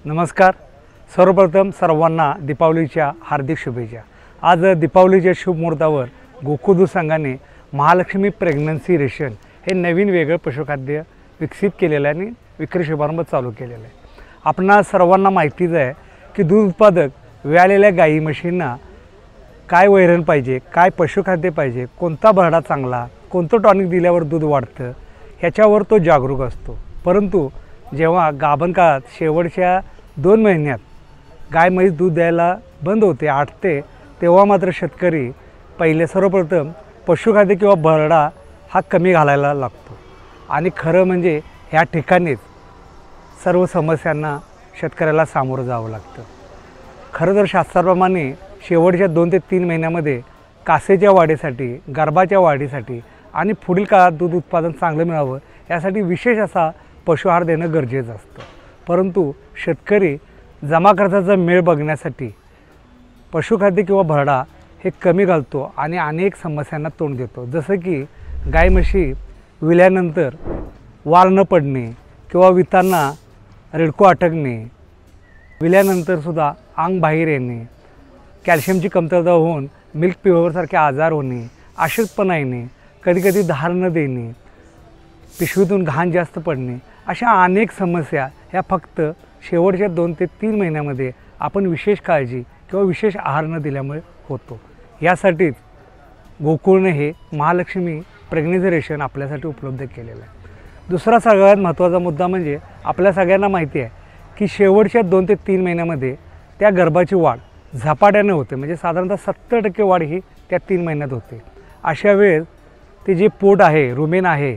नमस्कार. सर्वप्रथम सर्वांना दीपावलीच्या हार्दिक शुभेच्छा. आज दीपावलीच्या शुभ मुहूर्तावर गोकुळ दूध संघाने महालक्ष्मी प्रेग्नन्सी रेशन हे नवीन वेगळं पशुखाद्य विकसित केलेलं आहे आणि विक्री शुभारंभ चालू केलेला आहे. आपणा सर्वांना माहितीच आहे की दूध उत्पादक वेळालेल्या गाई म्हशींना काय वैरण पाहिजे, काय पशुखाद्य पाहिजे, कोणता भरडा चांगला, कोणतं टॉनिक दिल्यावर दूध वाढतं ह्याच्यावर तो जागरूक असतो. परंतु जेव्हा गाभण काळात शेवटच्या 2 महिन्यात गाय म्हैस दूध द्यायला बंद होते, आटते, तेव्हा मात्र शेतकरी पहिले सर्वप्रथम पशुखाद्य किंवा भरडा हा कमी घालायला लागतो. आणि खरं म्हणजे ह्या ठिकाणीच सर्व समस्यांना शेतकऱ्याला सामोरं जावं लागतं. खरं तर शास्त्राप्रमाणे शेवटच्या 2 ते 3 महिन्यामध्ये कासेच्या वाढीसाठी, गर्भाच्या वाढीसाठी आणि पुढील काळात दूध उत्पादन चांगलं मिळावं यासाठी विशेष असा पशुआहार देणं गरजेचं असतं. परंतु शेतकरी जमा खर्चाचा मेळ बघण्यासाठी पशुखाद्य किंवा भरडा हे कमी घालतो आणि अनेक समस्यांना तोंड देतो. जसं की गाय म्हशी विल्यानंतर वाल न पडणे किंवा वितांना रेडको अटकणे, विल्यानंतरसुद्धा अंग बाहेर येणे, कॅल्शियमची कमतरता होऊन मिल्क पिव्हरसारखे आजार होणे, अशक्तपणा येणे, कधीकधी धार न देणे, पिशवीतून घाण जास्त पडणे, अशा अनेक समस्या ह्या फक्त शेवटच्या 2 ते 3 महिन्यामध्ये आपण विशेष काळजी किंवा विशेष आहार न दिल्यामुळे होतो. यासाठीच गोकुळने हे महालक्ष्मी प्रेग्नन्सी रेशन आपल्यासाठी उपलब्ध केलेलं आहे. दुसरा सगळ्यात महत्त्वाचा मुद्दा म्हणजे आपल्या सगळ्यांना माहिती आहे की शेवटच्या 2 ते 3 महिन्यामध्ये त्या गर्भाची वाढ झपाट्याने होते. म्हणजे साधारणतः 70% वाढ ही त्या 3 महिन्यात होते. अशा वेळेस ते जे पोट आहे, रुमेन आहे,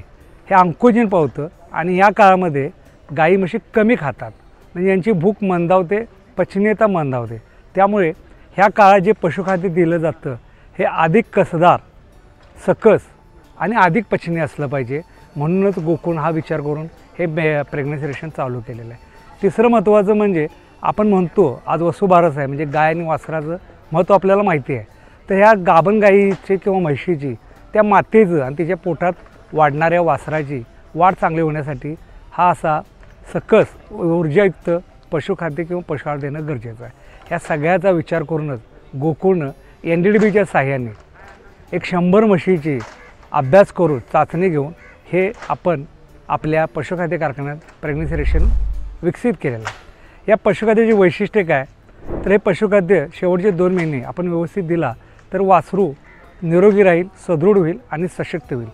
हे अंकुजन पावतं आणि या काळामध्ये गाई म्हशी कमी खातात. म्हणजे यांची भूक मंदावते, पचनीयता मंदावते. त्यामुळे ह्या काळात जे पशुखाद्य दिलं जातं हे अधिक कसदार, सकस आणि अधिक पचनीय असलं पाहिजे. म्हणूनच गोकुळ हा विचार करून हे प्रेग्नन्सी रेशन चालू केलेलं आहे. तिसरं महत्त्वाचं म्हणजे आपण म्हणतो आज वसुबारस आहे, म्हणजे गाय आणि वासराचं महत्त्व आपल्याला माहिती आहे. तर ह्या गाभण गाईची किंवा म्हशीची त्या मातेचं आणि तिच्या पोटात वाढणाऱ्या वासराची वाढ चांगली होण्यासाठी हा असा सकस ऊर्जायुक्त पशुखाद्य किंवा पशुआहार देणं गरजेचं आहे. ह्या सगळ्याचा विचार करूनच गोकुळनं NDDBच्या सहाय्याने एक 100 म्हशीची अभ्यास करून चाचणी घेऊन हे आपण आपल्या पशुखाद्य कारखान्यात प्रेग्नन्सी रेशन विकसित केलेलं आहे. या पशुखाद्याची वैशिष्ट्ये काय, तर हे पशुखाद्य शेवटचे 2 महिने आपण व्यवस्थित दिला तर वासरू निरोगी राहील, सदृढ होईल आणि सशक्त होईल.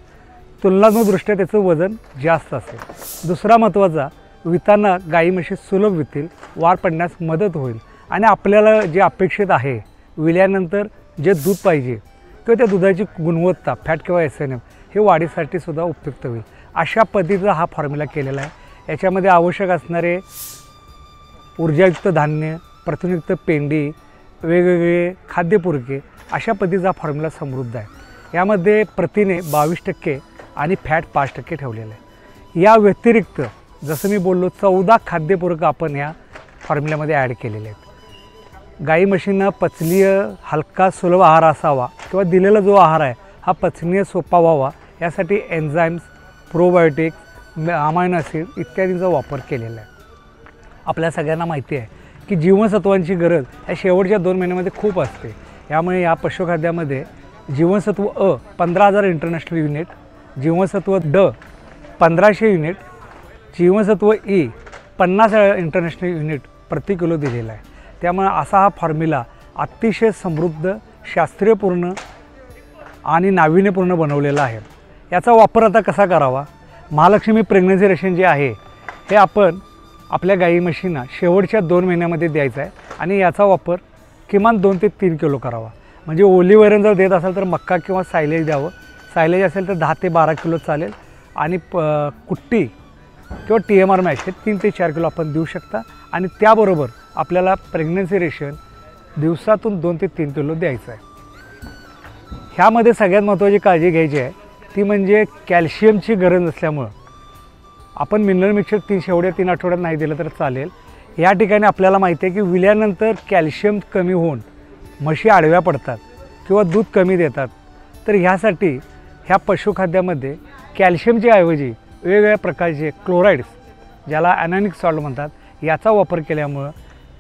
तुलनात्मकदृष्ट्या त्याचं वजन जास्त असेल. दुसरा महत्त्वाचा, वितांना गाई म्हशी सुलभ वितील, वाढ पडण्यास मदत होईल आणि आपल्याला जे अपेक्षित आहे विल्यानंतर जे दूध पाहिजे किंवा त्या दुधाची गुणवत्ता, फॅट किंवा SNF हे वाढीसाठी सुद्धा उपयुक्त होईल. अशा पद्धतीचा हा फॉर्म्युला केलेला आहे. याच्यामध्ये आवश्यक असणारे ऊर्जायुक्त धान्य, प्रथिनयुक्त पेंडी, वेगवेगळे खाद्यपुरके अशा पद्धतीचा फॉर्म्युला समृद्ध आहे. यामध्ये प्रथिने 22% आणि फॅट 5% ठेवलेलं आहे. या व्यतिरिक्त जसं मी बोललो 14 खाद्यपूरक आपण या फॉर्म्युल्यामध्ये ॲड केलेले आहेत. गाई म्हशींना पचनीय, हलका, सुलभ आहार असावा किंवा दिलेला जो आहार आहे हा पचनीय, सोपा व्हावा यासाठी एन्झाईम्स, प्रोबायोटिक्स, अमायनो ॲसिड इत्यादींचा वापर केलेला आहे. आपल्या सगळ्यांना माहिती आहे की जीवनसत्वांची गरज ह्या शेवटच्या 2 महिन्यामध्ये खूप असते. यामुळे या पशुखाद्यामध्ये जीवनसत्व अ 15,000 इंटरनॅशनल युनिट, जीवनसत्व ड 1500 युनिट, जीवनसत्व ई 50 इंटरनॅशनल युनिट प्रति किलो दिलेला आहे. त्यामुळे असा हा फॉर्म्युला अतिशय समृद्ध, शास्त्रीयपूर्ण आणि नाविन्यपूर्ण बनवलेला आहे. याचा वापर आता कसा करावा, महालक्ष्मी प्रेग्नन्सी रेशन जे आहे हे आपण आपल्या गाई म्हशींना शेवटच्या 2 महिन्यामध्ये द्यायचा आहे आणि याचा वापर किमान 2 ते 3 किलो करावा. म्हणजे ओली वैरण जर देत असाल तर मक्का किंवा सायलेज द्यावं. सायलेज असेल तर 10 ते 12 किलो चालेल आणि कुट्टी किंवा TMR मॅश हे 3 ते 4 किलो आपण देऊ शकता. आणि त्याबरोबर आपल्याला प्रेग्नन्सी रेशन दिवसातून 2 ते 3 किलो द्यायचं आहे. ह्यामध्ये सगळ्यात महत्त्वाची काळजी घ्यायची आहे ती म्हणजे कॅल्शियमची गरज नसल्यामुळं आपण मिनरल मिक्सचर शेवटच्या 3 आठवड्यात नाही दिलं तर चालेल. या ठिकाणी आपल्याला माहिती आहे की विल्यानंतर कॅल्शियम कमी होऊन म्हशी आडव्या पडतात किंवा दूध कमी देतात. तर ह्यासाठी ह्या पशुखाद्यामध्ये कॅल्शियमच्या ऐवजी वेगवेगळ्या प्रकारचे क्लोराइड्स, ज्याला ॲनॉनिक सॉल्ट म्हणतात, याचा वापर केल्यामुळं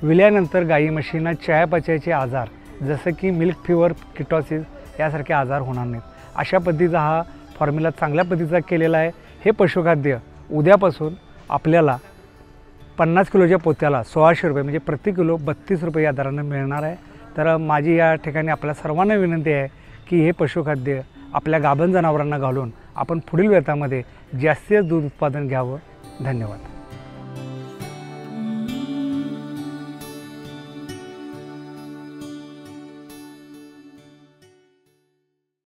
विल्यानंतर गाई म्हशींना चयापचयाचे आजार जसं की मिल्क फिवर, किटॉसिस यासारखे आजार होणार नाहीत। अशा पद्धतीचा हा फॉर्म्युला चांगल्या पद्धतीचा केलेला आहे। हे पशुखाद्य उद्यापासून आपल्याला 50 किलोच्या पोत्याला 1600 रुपये म्हणजे प्रति किलो 32 रुपये या दरानं मिळणार आहे। तर माझी या ठिकाणी आपल्या सर्वांना विनंती आहे की हे पशुखाद्य आपल्या गाभण जनावरांना घालून आपण पुढील वेतामध्ये जास्तीत दूध उत्पादन घ्यावं। धन्यवाद।